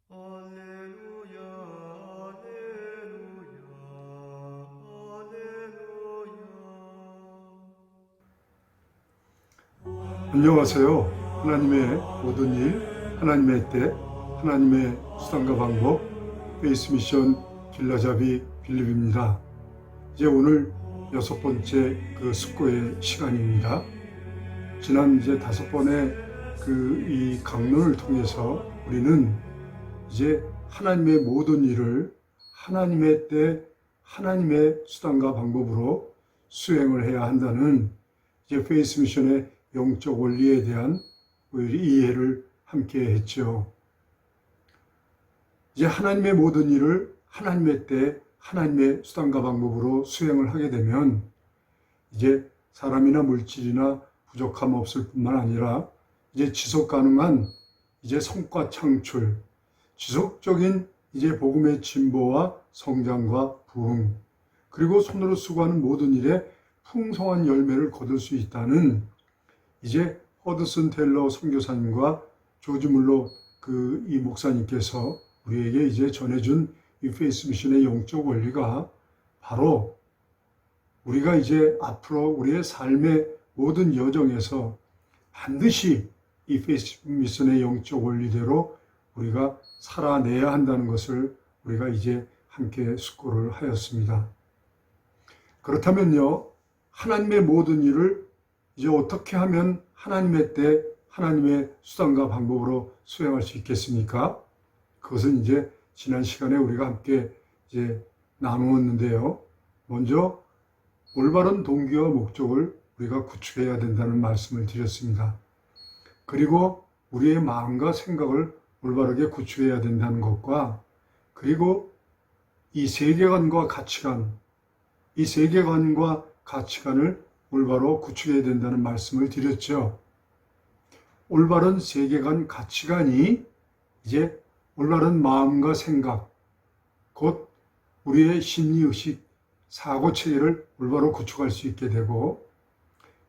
할렐루야, 할렐루야, 할렐루야. 안녕하세요. 하나님의 모든 일, 하나님의 때, 하나님의 수단과 방법, 페이스 미션 길라잡이 빌립입니다. 이제 오늘 6번째 그 숙고의 시간입니다. 지난 이제 5번의 이 강론을 통해서 우리는 이제 하나님의 모든 일을 하나님의 때, 하나님의 수단과 방법으로 수행을 해야 한다는 이제 페이스 미션의 영적 원리에 대한 이해를 함께 했죠. 이제 하나님의 모든 일을 하나님의 때, 하나님의 수단과 방법으로 수행을 하게 되면 이제 사람이나 물질이나 부족함 없을 뿐만 아니라 이제 지속 가능한 이제 성과 창출, 지속적인 이제 복음의 진보와 성장과 부흥, 그리고 손으로 수고하는 모든 일에 풍성한 열매를 거둘 수 있다는 이제 허드슨 테일러 선교사님과 조지 물러 이 목사님께서 우리에게 이제 전해준 이 페이스 미션의 영적 원리가 바로 우리가 이제 앞으로 우리의 삶의 모든 여정에서 반드시 이 페이스 미션의 영적 원리대로 우리가 살아내야 한다는 것을 우리가 이제 함께 숙고를 하였습니다. 그렇다면요, 하나님의 모든 일을 이제 어떻게 하면 하나님의 때, 하나님의 수단과 방법으로 수행할 수 있겠습니까? 그것은 이제 지난 시간에 우리가 함께 이제 나누었는데요. 먼저 올바른 동기와 목적을 우리가 구축해야 된다는 말씀을 드렸습니다. 그리고 우리의 마음과 생각을 올바르게 구축해야 된다는 것과, 그리고 이 세계관과 가치관, 이 세계관과 가치관을 올바로 구축해야 된다는 말씀을 드렸죠. 올바른 세계관 가치관이 이제 올바른 마음과 생각, 곧 우리의 심리의식, 사고체계를 올바로 구축할 수 있게 되고,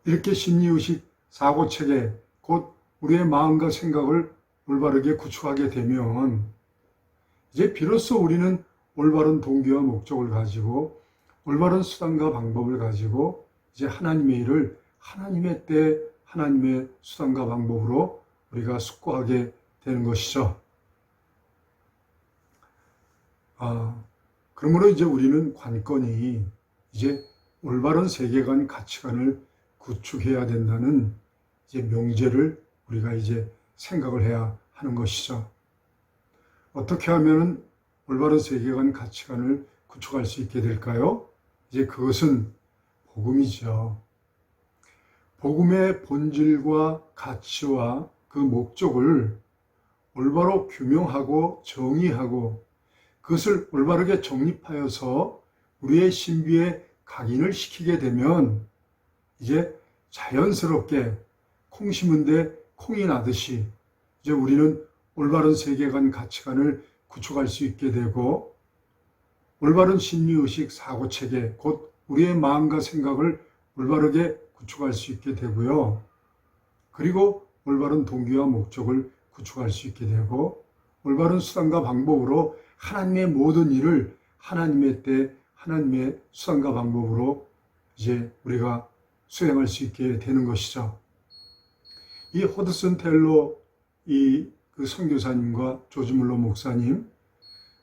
이렇게 심리의식, 사고체계, 곧 우리의 마음과 생각을 올바르게 구축하게 되면 이제 비로소 우리는 올바른 동기와 목적을 가지고 올바른 수단과 방법을 가지고 이제 하나님의 일을 하나님의 때, 하나님의 수단과 방법으로 우리가 숙고하게 되는 것이죠. 그러므로 이제 우리는 관건이 이제 올바른 세계관, 가치관을 구축해야 된다는 이제 명제를 우리가 이제 생각을 해야 하는 것이죠. 어떻게 하면 올바른 세계관, 가치관을 구축할 수 있게 될까요? 이제 그것은 복음이죠. 복음의 본질과 가치와 그 목적을 올바로 규명하고 정의하고 그것을 올바르게 정립하여서 우리의 신비에 각인을 시키게 되면 이제 자연스럽게 콩 심은데 콩이 나듯이 이제 우리는 올바른 세계관, 가치관을 구축할 수 있게 되고 올바른 심리의식, 사고체계, 곧 우리의 마음과 생각을 올바르게 구축할 수 있게 되고요. 그리고 올바른 동기와 목적을 구축할 수 있게 되고 올바른 수단과 방법으로 하나님의 모든 일을 하나님의 때, 하나님의 수단과 방법으로 이제 우리가 수행할 수 있게 되는 것이죠. 이 허드슨 테일러 그 선교사님과 조지 물러 목사님,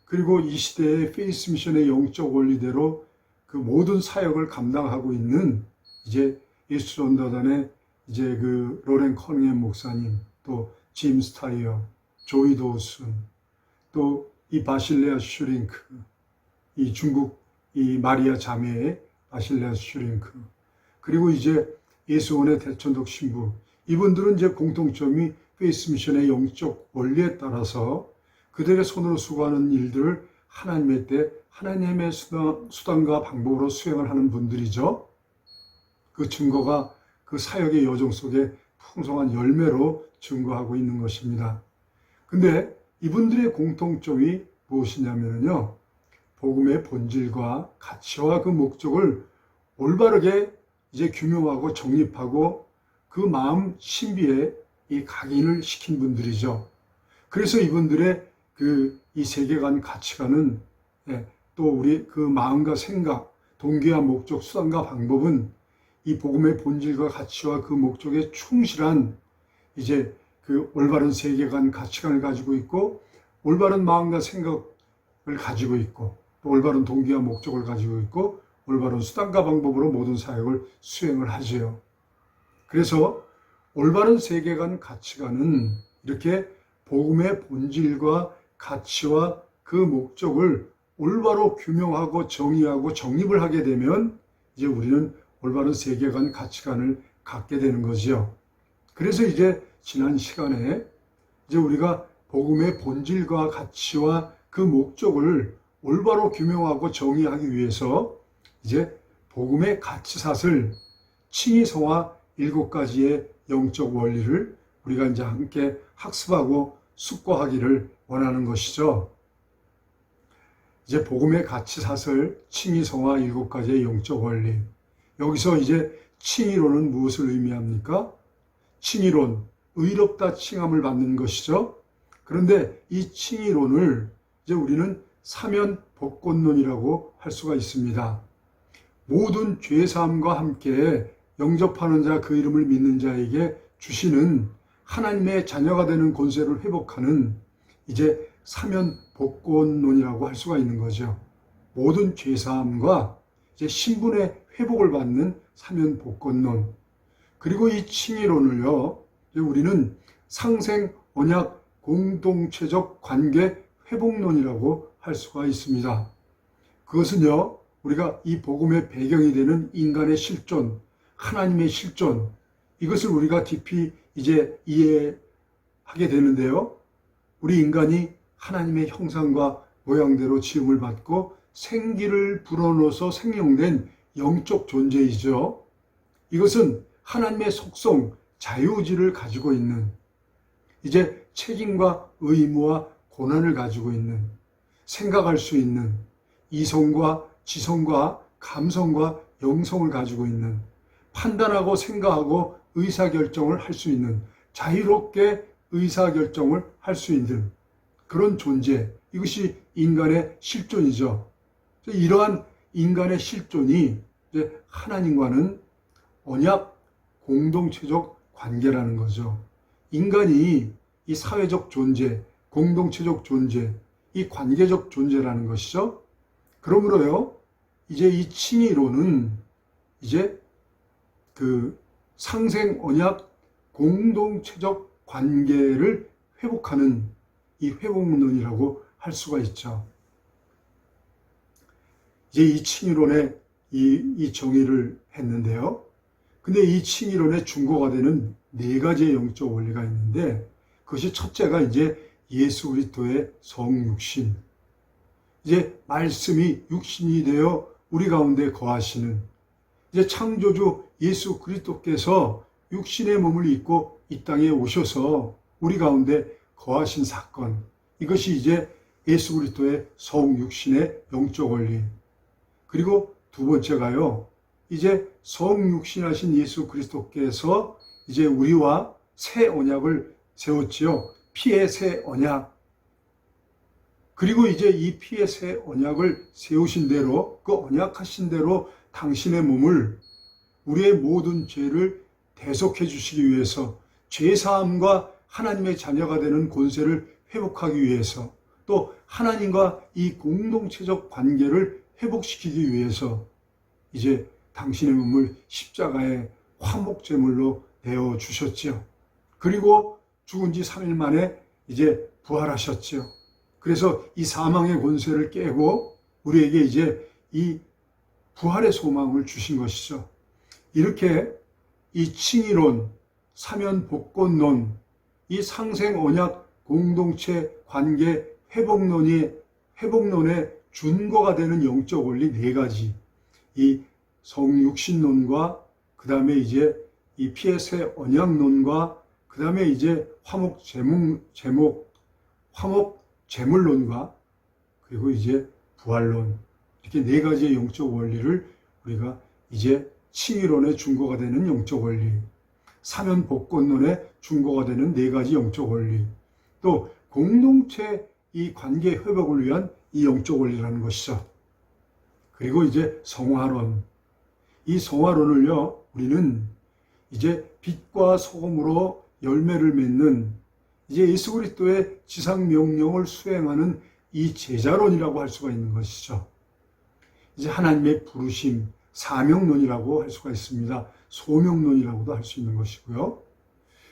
그리고 이 시대의 페이스 미션의 영적 원리대로 그 모든 사역을 감당하고 있는 이제 예수 전도단의 이제 그 로렌 커닝햄 목사님, 또 짐 스타이어, 조이 도슨, 또 이 바실레아 슈링크, 이 중국 이 마리아 자매의 바실레아 슈링크, 그리고 이제 예수원의 대천독 신부, 이분들은 이제 공통점이 페이스 미션의 영적 원리에 따라서 그들의 손으로 수고하는 일들을 하나님의 때, 하나님의 수단과 방법으로 수행을 하는 분들이죠. 그 증거가 그 사역의 여정 속에 풍성한 열매로 증거하고 있는 것입니다. 근데 이분들의 공통점이 무엇이냐면요, 복음의 본질과 가치와 그 목적을 올바르게 이제 규명하고 정립하고 그 마음 신비에 이 각인을 시킨 분들이죠. 그래서 이분들의 이 세계관 가치관은 또 우리 그 마음과 생각, 동기와 목적, 수단과 방법은 이 복음의 본질과 가치와 그 목적에 충실한 이제 그 올바른 세계관 가치관을 가지고 있고 올바른 마음과 생각을 가지고 있고 또 올바른 동기와 목적을 가지고 있고 올바른 수단과 방법으로 모든 사역을 수행을 하지요. 그래서 올바른 세계관 가치관은 이렇게 복음의 본질과 가치와 그 목적을 올바로 규명하고 정의하고 정립을 하게 되면 이제 우리는 올바른 세계관 가치관을 갖게 되는 거지요. 그래서 이제 지난 시간에 이제 우리가 복음의 본질과 가치와 그 목적을 올바로 규명하고 정의하기 위해서 이제 복음의 가치사슬 칭의서와 7가지의 영적 원리를 우리가 이제 함께 학습하고 숙고하기를 원하는 것이죠. 이제 복음의 가치사슬 칭의서와 7가지의 영적 원리. 여기서 이제 칭의론은 무엇을 의미합니까? 칭의론, 의롭다 칭함을 받는 것이죠. 그런데 이 칭의론을 이제 우리는 사면 복권론이라고 할 수가 있습니다. 모든 죄사함과 함께 영접하는 자, 그 이름을 믿는 자에게 주시는 하나님의 자녀가 되는 권세를 회복하는 이제 사면 복권론이라고 할 수가 있는 거죠. 모든 죄사함과 이제 신분의 회복을 받는 사면 복권론. 그리고 이 칭의론을요, 우리는 상생 언약 공동체적 관계 회복론이라고 할 수가 있습니다. 그것은요, 우리가 이 복음의 배경이 되는 인간의 실존, 하나님의 실존, 이것을 우리가 깊이 이제 이해하게 되는데요. 우리 인간이 하나님의 형상과 모양대로 지음을 받고 생기를 불어넣어서 생성된 영적 존재이죠. 이것은 하나님의 속성, 자유의지를 가지고 있는 이제 책임과 의무와 고난을 가지고 있는 생각할 수 있는 이성과 지성과 감성과 영성을 가지고 있는 판단하고 생각하고 의사결정을 할 수 있는 자유롭게 의사결정을 할 수 있는 그런 존재, 이것이 인간의 실존이죠. 이러한 인간의 실존이 이제 하나님과는 언약 공동체적 관계라는 거죠. 인간이 이 사회적 존재, 공동체적 존재, 이 관계적 존재라는 것이죠. 그러므로요, 이제 이 칭의론은 이제 그 상생 언약 공동체적 관계를 회복하는 이 회복론이라고 할 수가 있죠. 이제 이 칭의론의 이 정의를 했는데요. 근데 이 칭의론의 중고가 되는 4가지의 영적 원리가 있는데 그것이 첫째가 이제 예수 그리스도의 성육신. 이제 말씀이 육신이 되어 우리 가운데 거하시는 이제 창조주 예수 그리스도께서 육신의 몸을 입고 이 땅에 오셔서 우리 가운데 거하신 사건. 이것이 이제 예수 그리스도의 성육신의 영적 원리. 그리고 두 번째가요. 이제 성육신하신 예수 그리스도께서 이제 우리와 새 언약을 세웠지요. 피의 새 언약. 그리고 이제 이 피의 새 언약을 세우신 대로 그 언약하신 대로 당신의 몸을 우리의 모든 죄를 대속해 주시기 위해서 죄사함과 하나님의 자녀가 되는 권세를 회복하기 위해서 또 하나님과 이 공동체적 관계를 회복시키기 위해서 이제 당신의 몸을 십자가의 화목제물로 내어 주셨지요. 그리고 죽은 지 3일 만에 이제 부활하셨지요. 그래서 이 사망의 권세를 깨고 우리에게 이제 이 부활의 소망을 주신 것이죠. 이렇게 이 칭의론, 사면 복권론, 이 상생 언약 공동체 관계 회복론의 준거가 되는 영적 원리 4가지, 이 성육신론과 그 다음에 이제 이 피의 새 언약론과 그 다음에 이제 화목 제물론과 그리고 이제 부활론, 이렇게 4가지의 영적 원리를 우리가 이제 칭의론의 준거가 되는 영적 원리, 사면 복권론의 준거가 되는 4가지 영적 원리, 또 공동체 이 관계 회복을 위한 이 영적 원리라는 것이죠. 그리고 이제 성화론. 이 성화론을요, 우리는 이제 빛과 소금으로 열매를 맺는 이제 예수 그리스도의 지상 명령을 수행하는 이 제자론이라고 할 수가 있는 것이죠. 이제 하나님의 부르심, 사명론이라고 할 수가 있습니다. 소명론이라고도 할 수 있는 것이고요.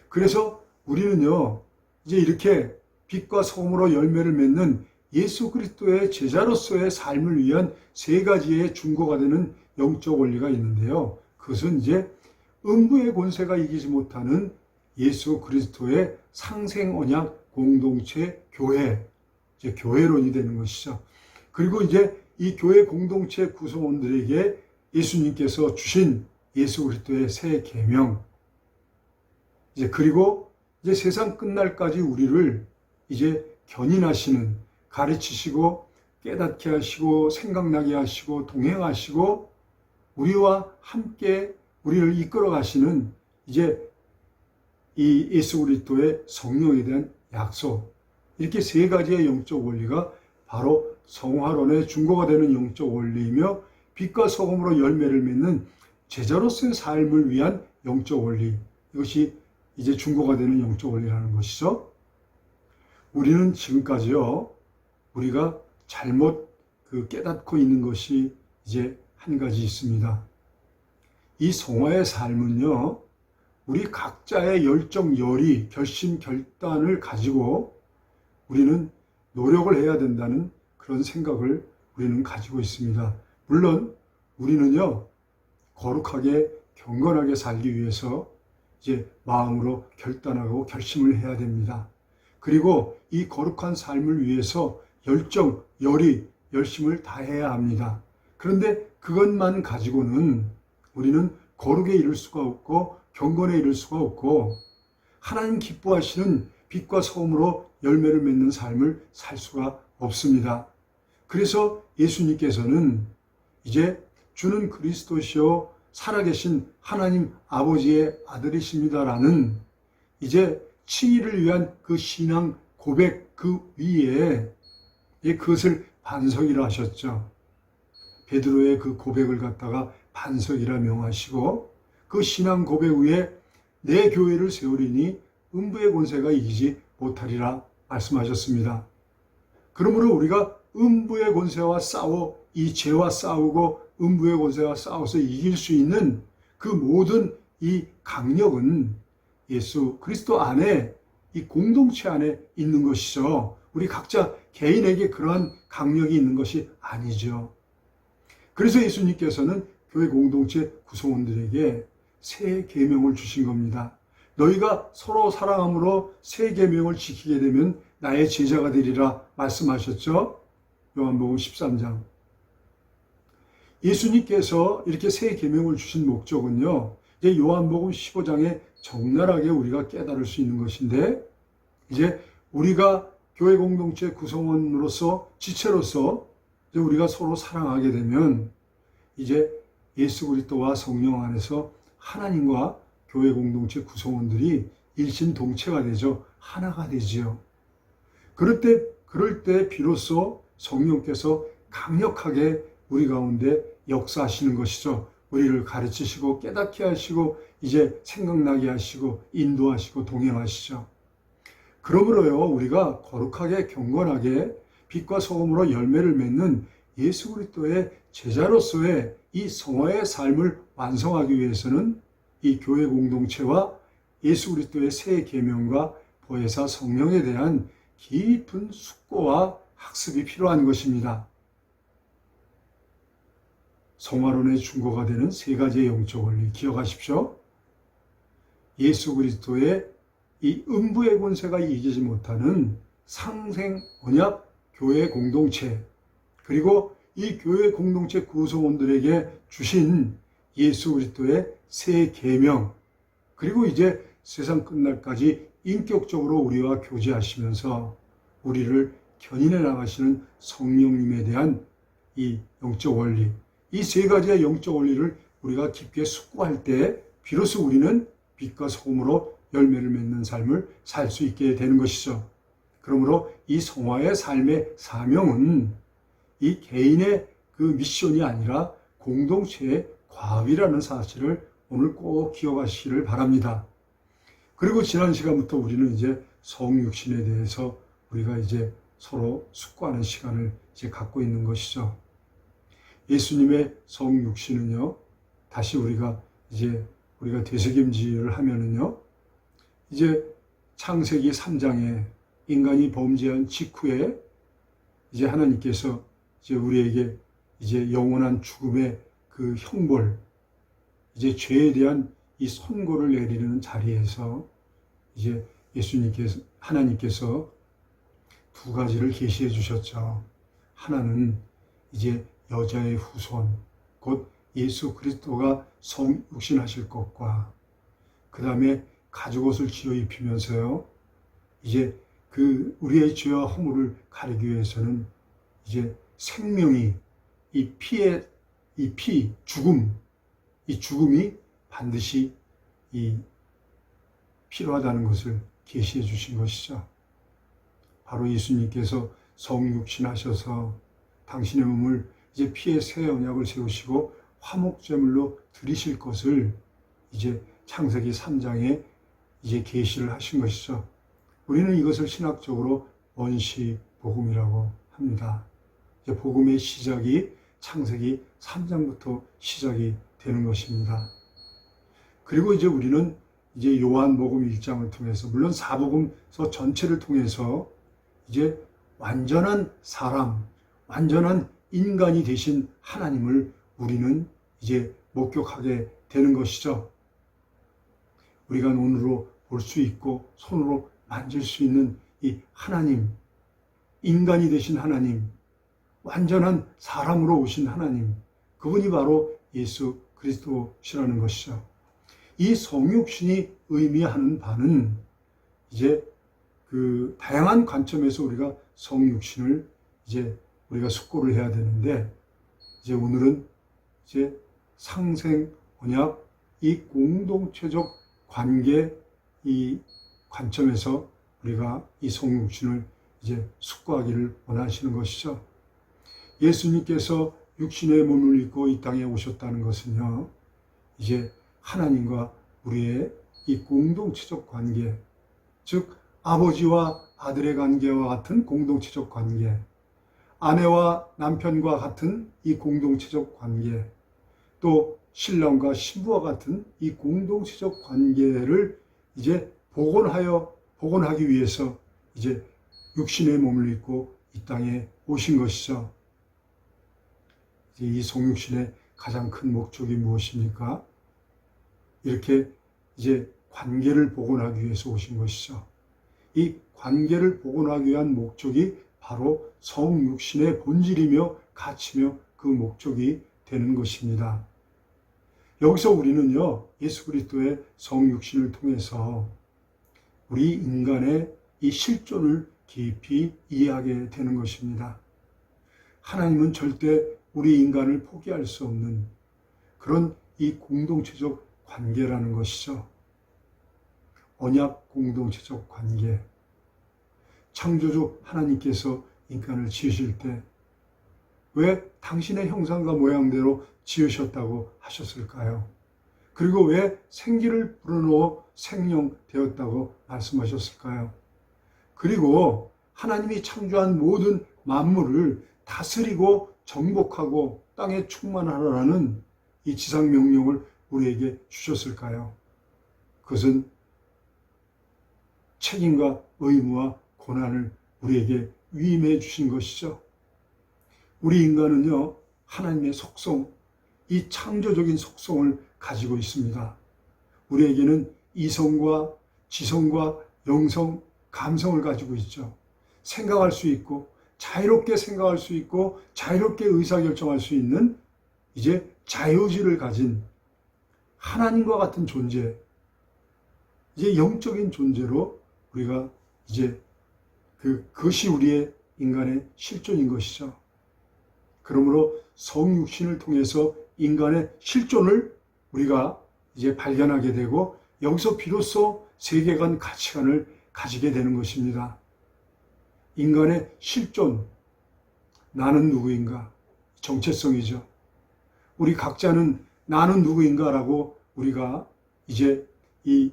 그래서 우리는요, 이제 이렇게 빛과 소금으로 열매를 맺는 예수 그리스도의 제자로서의 삶을 위한 세 가지의 준거가 되는 영적 원리가 있는데요. 그것은 이제 음부의 권세가 이기지 못하는 예수 그리스도의 상생 언약 공동체 교회, 이제 교회론이 되는 것이죠. 그리고 이제 이 교회 공동체 구성원들에게 예수님께서 주신 예수 그리스도의 새 계명, 이제 그리고 이제 세상 끝날까지 우리를 이제 견인하시는, 가르치시고 깨닫게 하시고 생각나게 하시고 동행하시고 우리와 함께 우리를 이끌어 가시는 이제 이 예수 그리스도의 성령에 대한 약속, 이렇게 세 가지의 영적 원리가 바로 성화론의 준거가 되는 영적 원리이며 빛과 소금으로 열매를 맺는 제자로서의 삶을 위한 영적 원리, 이것이 이제 준거가 되는 영적 원리라는 것이죠. 우리는 지금까지요, 우리가 잘못 깨닫고 있는 것이 이제 한 가지 있습니다. 이 성화의 삶은요, 우리 각자의 열정, 열의, 결심, 결단을 가지고 우리는 노력을 해야 된다는 그런 생각을 우리는 가지고 있습니다. 물론 우리는요, 거룩하게 경건하게 살기 위해서 이제 마음으로 결단하고 결심을 해야 됩니다. 그리고 이 거룩한 삶을 위해서 열정, 열의, 열심을 다해야 합니다. 그런데 그것만 가지고는 우리는 거룩에 이를 수가 없고 경건에 이를 수가 없고 하나님 기뻐하시는 빛과 소금으로 열매를 맺는 삶을 살 수가 없습니다. 그래서 예수님께서는 이제 주는 그리스도시요 살아계신 하나님 아버지의 아들이십니다라는 이제 칭의를 위한 그 신앙 고백 그 위에 그것을 반석이라 하셨죠. 베드로의 그 고백을 갖다가 반석이라 명하시고 그 신앙 고백 위에 내 교회를 세우리니 음부의 권세가 이기지 못하리라 말씀하셨습니다. 그러므로 우리가 음부의 권세와 싸워 이 죄와 싸우고 음부의 권세와 싸워서 이길 수 있는 그 모든 이 강력은 예수 그리스도 안에 이 공동체 안에 있는 것이죠. 우리 각자 개인에게 그러한 강력이 있는 것이 아니죠. 그래서 예수님께서는 교회 공동체 구성원들에게 새 계명을 주신 겁니다. 너희가 서로 사랑함으로 새 계명을 지키게 되면 나의 제자가 되리라 말씀하셨죠. 요한복음 13장. 예수님께서 이렇게 새 계명을 주신 목적은요, 이제 요한복음 15장에 적나라하게 우리가 깨달을 수 있는 것인데, 이제 우리가 교회 공동체 구성원으로서 지체로서 이제 우리가 서로 사랑하게 되면 이제 예수 그리스도와 성령 안에서 하나님과 교회 공동체 구성원들이 일심동체가 되죠. 하나가 되지요. 그럴 때 비로소 성령께서 강력하게 우리 가운데 역사하시는 것이죠. 우리를 가르치시고 깨닫게 하시고 이제 생각나게 하시고 인도하시고 동행하시죠. 그러므로요, 우리가 거룩하게 경건하게 빛과 소금으로 열매를 맺는 예수 그리스도의 제자로서의 이 성화의 삶을 완성하기 위해서는 이 교회 공동체와 예수 그리스도의 새 계명과 보혜사 성령에 대한 깊은 숙고와 학습이 필요한 것입니다. 성화론의 준거가 되는 세 가지의 영적 원리 기억하십시오. 예수 그리스도의 이 음부의 권세가 이기지 못하는 상생 언약 교회 공동체, 그리고 이 교회 공동체 구성원들에게 주신 예수 그리스도의 새 계명, 그리고 이제 세상 끝날까지 인격적으로 우리와 교제하시면서 우리를 견인해 나가시는 성령님에 대한 이 영적 원리, 이 세 가지의 영적 원리를 우리가 깊게 숙고할 때 비로소 우리는 빛과 소금으로 열매를 맺는 삶을 살 수 있게 되는 것이죠. 그러므로 이 성화의 삶의 사명은 이 개인의 그 미션이 아니라 공동체의 과업이라는 사실을 오늘 꼭 기억하시기를 바랍니다. 그리고 지난 시간부터 우리는 이제 성육신에 대해서 우리가 이제 서로 숙고하는 시간을 이제 갖고 있는 것이죠. 예수님의 성육신은요, 다시 우리가 되새김질을 하면은요, 이제 창세기 3장에 인간이 범죄한 직후에 이제 하나님께서 이제 우리에게 이제 영원한 죽음의 그 형벌, 이제 죄에 대한 이 선고를 내리는 자리에서 이제 하나님께서 두 가지를 계시해 주셨죠. 하나는 이제 여자의 후손, 곧 예수 그리스도가 성육신하실 것과, 그 다음에 가죽옷을 지어 입히면서요, 이제 그 우리의 죄와 허물을 가리기 위해서는 이제 생명이 죽음이 반드시 필요하다는 것을 계시해 주신 것이죠. 바로 예수님께서 성육신하셔서 당신의 몸을 이제 피의 새 언약을 세우시고 화목제물로 드리실 것을 이제 창세기 3장에 이제 계시를 하신 것이죠. 우리는 이것을 신학적으로 원시 복음이라고 합니다. 이제 복음의 시작이 창세기 3장부터 시작이 되는 것입니다. 그리고 이제 우리는 이제 요한복음 1장을 통해서, 물론 사복음서 전체를 통해서 이제 완전한 사람, 완전한 인간이 되신 하나님을 우리는 이제 목격하게 되는 것이죠. 우리가 눈으로 볼 수 있고 손으로 만질 수 있는 이 하나님, 인간이 되신 하나님, 완전한 사람으로 오신 하나님, 그분이 바로 예수 그리스도시라는 것이죠. 이 성육신이 의미하는 바는 이제 그 다양한 관점에서 우리가 성육신을 이제 우리가 숙고를 해야 되는데, 이제 오늘은 이제 상생 언약 이 공동체적 관계 이 관점에서 우리가 이 성육신을 이제 숙고하기를 원하시는 것이죠. 예수님께서 육신의 몸을 입고 이 땅에 오셨다는 것은요, 이제 하나님과 우리의 이 공동체적 관계, 즉 아버지와 아들의 관계와 같은 공동체적 관계, 아내와 남편과 같은 이 공동체적 관계, 또 신랑과 신부와 같은 이 공동체적 관계를 이제 복원하기 위해서 이제 육신의 몸을 입고 이 땅에 오신 것이죠. 이 성육신의 가장 큰 목적이 무엇입니까? 이렇게 이제 관계를 복원하기 위해서 오신 것이죠. 이 관계를 복원하기 위한 목적이 바로 성육신의 본질이며 가치며 그 목적이 되는 것입니다. 여기서 우리는요, 예수 그리스도의 성육신을 통해서 우리 인간의 이 실존을 깊이 이해하게 되는 것입니다. 하나님은 절대 우리 인간을 포기할 수 없는 그런 이 공동체적 관계라는 것이죠. 언약 공동체적 관계. 창조주 하나님께서 인간을 지으실 때 왜 당신의 형상과 모양대로 지으셨다고 하셨을까요? 그리고 왜 생기를 불어넣어 생명되었다고 말씀하셨을까요? 그리고 하나님이 창조한 모든 만물을 다스리고 정복하고 땅에 충만하라는 이 지상 명령을 우리에게 주셨을까요? 그것은 책임과 의무와 고난을 우리에게 위임해 주신 것이죠. 우리 인간은요, 하나님의 속성, 이 창조적인 속성을 가지고 있습니다. 우리에게는 이성과 지성과 영성, 감성을 가지고 있죠. 생각할 수 있고, 자유롭게 생각할 수 있고, 자유롭게 의사결정할 수 있는 이제 자유의지를 가진 하나님과 같은 존재, 이제 영적인 존재로 우리가 이제 그것이 우리의 인간의 실존인 것이죠. 그러므로 성육신을 통해서 인간의 실존을 우리가 이제 발견하게 되고, 여기서 비로소 세계관 가치관을 가지게 되는 것입니다. 인간의 실존, 나는 누구인가? 정체성이죠. 우리 각자는 나는 누구인가라고 우리가 이제 이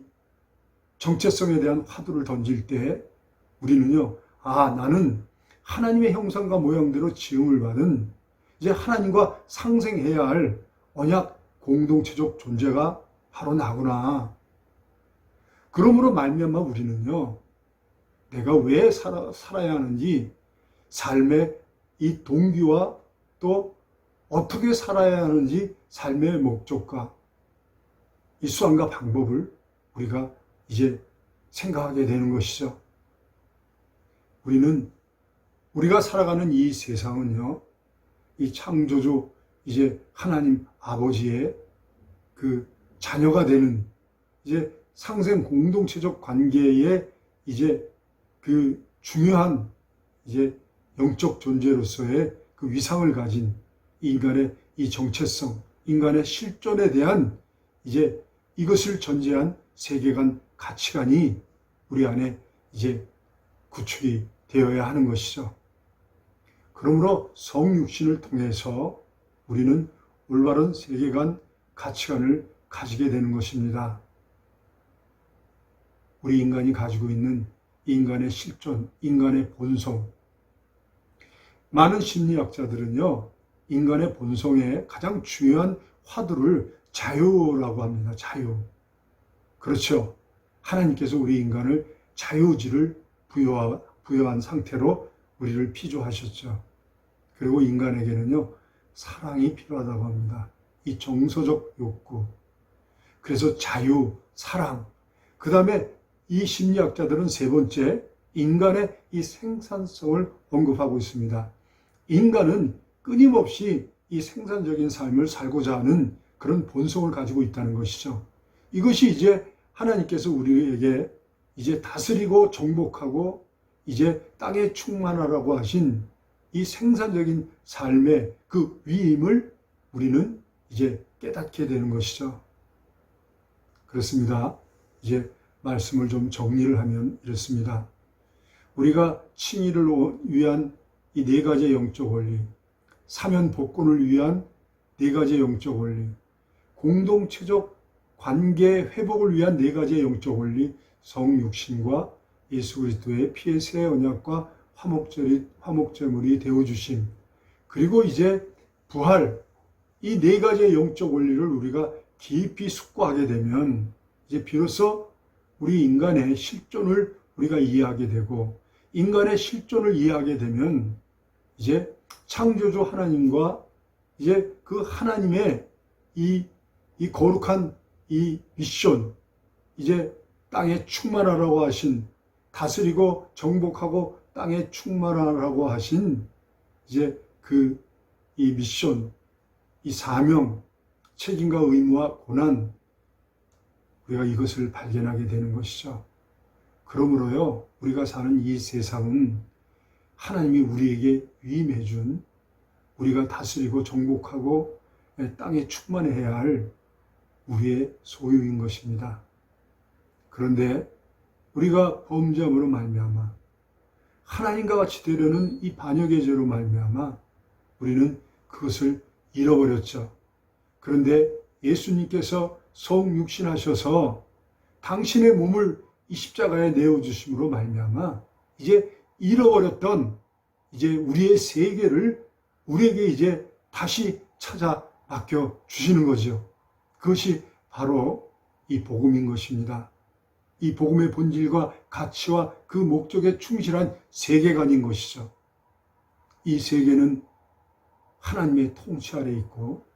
정체성에 대한 화두를 던질 때 우리는요, 나는 하나님의 형상과 모양대로 지음을 받은 이제 하나님과 상생해야 할 언약 공동체적 존재가 바로 나구나. 그러므로 말미암아 우리는요, 내가 왜 살아야 하는지 삶의 이 동기와 또 어떻게 살아야 하는지 삶의 목적과 이 수단과 방법을 우리가 이제 생각하게 되는 것이죠. 우리가 살아가는 이 세상은요, 이 창조주 이제 하나님 아버지의 그 자녀가 되는 이제 상생 공동체적 관계의 이제 그 중요한 이제 영적 존재로서의 그 위상을 가진 인간의 이 정체성, 인간의 실존에 대한 이제 이것을 전제한 세계관, 가치관이 우리 안에 이제 구축이 되어야 하는 것이죠. 그러므로 성육신을 통해서 우리는 올바른 세계관, 가치관을 가지게 되는 것입니다. 우리 인간이 가지고 있는 인간의 실존, 인간의 본성. 많은 심리학자들은요, 인간의 본성의 가장 중요한 화두를 자유라고 합니다. 자유. 그렇죠. 하나님께서 우리 인간을 자유의지를 부여한 상태로 우리를 피조하셨죠. 그리고 인간에게는요, 사랑이 필요하다고 합니다. 이 정서적 욕구. 그래서 자유, 사랑. 그 다음에 이 심리학자들은 세 번째, 인간의 이 생산성을 언급하고 있습니다. 인간은 끊임없이 이 생산적인 삶을 살고자 하는 그런 본성을 가지고 있다는 것이죠. 이것이 이제 하나님께서 우리에게 이제 다스리고 정복하고 이제 땅에 충만하라고 하신 이 생산적인 삶의 그 위임을 우리는 이제 깨닫게 되는 것이죠. 그렇습니다. 이제 말씀을 좀 정리를 하면 이렇습니다. 우리가 칭의를 위한 이 네 가지의 영적 원리, 사면 복권을 위한 네 가지의 영적 원리, 공동체적 관계 회복을 위한 네 가지의 영적 원리, 성육신과 예수 그리스도의 피의 새 언약과 화목제물이 되어주심, 그리고 이제 부활, 이 네 가지의 영적 원리를 우리가 깊이 숙고하게 되면 이제 비로소 우리 인간의 실존을 우리가 이해하게 되고, 인간의 실존을 이해하게 되면 이제 창조주 하나님과 이제 그 하나님의 이 거룩한 이 미션, 이제 땅에 충만하라고 하신, 다스리고 정복하고 땅에 충만하라고 하신 이제 이 미션, 이 사명, 책임과 의무와 고난, 우리가 이것을 발견하게 되는 것이죠. 그러므로요, 우리가 사는 이 세상은 하나님이 우리에게 위임해 준, 우리가 다스리고 정복하고 땅에 충만해야 할 우리의 소유인 것입니다. 그런데 우리가 범죄함으로 말미암아 하나님과 같이 되려는 이 반역의 죄로 말미암아 우리는 그것을 잃어버렸죠. 그런데 예수님께서 성육신하셔서 당신의 몸을 이 십자가에 내어주심으로 말미암아 이제 잃어버렸던 이제 우리의 세계를 우리에게 이제 다시 찾아 맡겨 주시는 거죠. 그것이 바로 이 복음인 것입니다. 이 복음의 본질과 가치와 그 목적에 충실한 세계관인 것이죠. 이 세계는 하나님의 통치 아래 있고,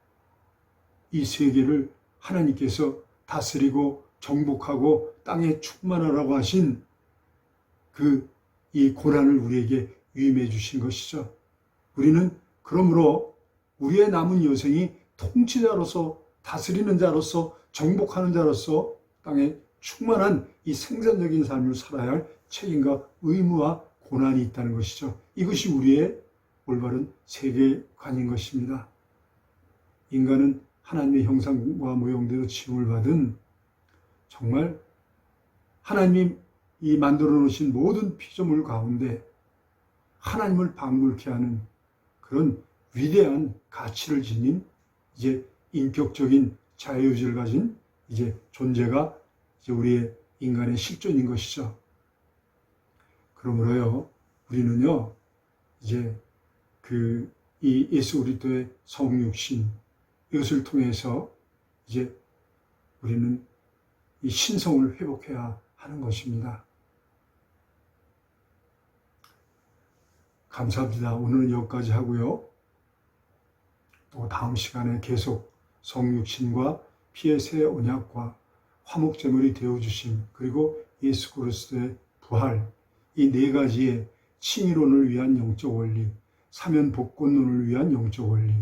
이 세계를 하나님께서 다스리고 정복하고 땅에 충만하라고 하신 이 고난을 우리에게 위임해 주신 것이죠. 우리는 그러므로 우리의 남은 여생이 통치자로서, 다스리는 자로서, 정복하는 자로서 땅에 충만한 이 생산적인 삶을 살아야 할 책임과 의무와 고난이 있다는 것이죠. 이것이 우리의 올바른 세계관인 것입니다. 인간은 하나님의 형상과 모형대로 지음을 받은 정말 하나님이 이 만들어 놓으신 모든 피조물 가운데 하나님을 방불케 하는 그런 위대한 가치를 지닌 이제 인격적인 자유의지를 가진 이제 존재가 이제 우리의 인간의 실존인 것이죠. 그러므로요, 우리는요, 이제 이 예수 그리스도의 성육신 이것을 통해서 이제 우리는 이 신성을 회복해야 하는 것입니다. 감사합니다. 오늘은 여기까지 하고요. 또 다음 시간에 계속 성육신과 피의 새 언약과 화목제물이 되어주심 그리고 예수 그리스도의 부활 이 네 가지의 칭의론을 위한 영적 원리, 사면 복권론을 위한 영적 원리,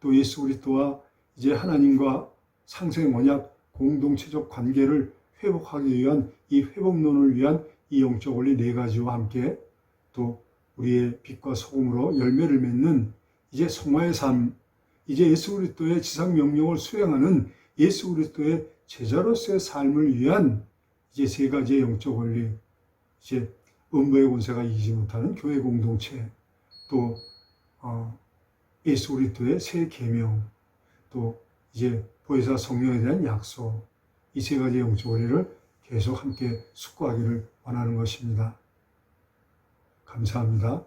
또 예수 그리스도와 이제 하나님과 상생 언약 공동체적 관계를 회복하기 위한 이 회복론을 위한 이 영적 원리 네 가지와 함께 또 우리의 빛과 소금으로 열매를 맺는 이제 성화의 삶, 이제 예수 그리스도의 지상 명령을 수행하는 예수 그리스도의 제자로서의 삶을 위한 이제 세 가지의 영적 원리, 이제 음부의 권세가 이기지 못하는 교회 공동체, 또 예수 그리스도의 새 계명, 또 이제 보혜사 성령에 대한 약속, 이 세 가지의 영적 원리를 계속 함께 숙고하기를 원하는 것입니다. 감사합니다.